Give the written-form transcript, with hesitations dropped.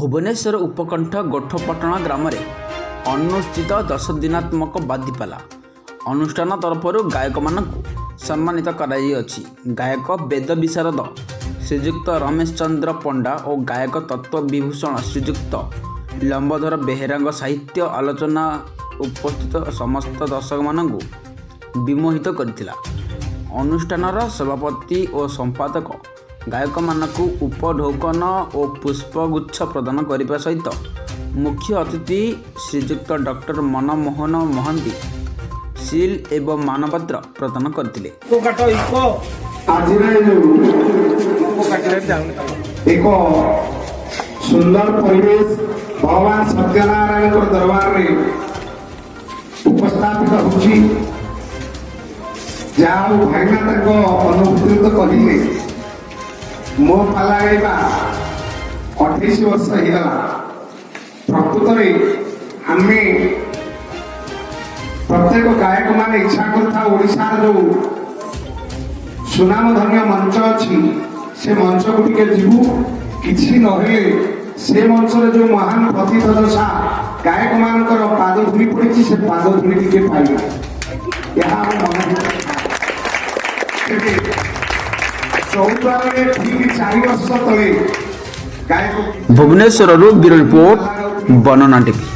भुवनेश्वर उपकंठ गोठपटण ग्राम अनुष्ठित 10 दिनात्मक बादीपाला अनुष्ठान तरफ गायक मान सम्मानित कराई। गायक वेद विशारद श्रीजुक्त रमेश चंद्र पंडा और गायक तत्व विभूषण श्रीजुक्त लंबोधर बेहेरा साहित्य आलोचना उपस्थित समस्त दर्शक मानू विमोहित करथिला। अनुष्ठानर सभापति और संपादक गायक मानकु उपढौकन और पुष्पगुच्छ प्रदान करने सहित मुख्य अतिथि श्रीजुक्त डॉक्टर मनमोहन महांती सील एवं मानपत्र प्रदान करथिले। एक सुंदर परिवेश भगवान सत्यनारायण दरबार में उपस्थापित होची। जाओ भाईना अनुभूति तो कहले मो पाला गाइबा 28 वर्ष होगा। प्रकृत में आम प्रत्येक गायक मान इच्छा करता ओडिशार जो सुनाम धन्य मंच अच्छी से मंच को टिके जीवु किछि नहे से मंच जो महान पतित दशा गायक मानकर पाद धूली पड़ी से पाद धूली टिके पाइबा यह चौद्वार ठीक 4 वर्ष तले गायक भुवनेश्वर ब्यूरो रिपोर्ट बनना टीवी।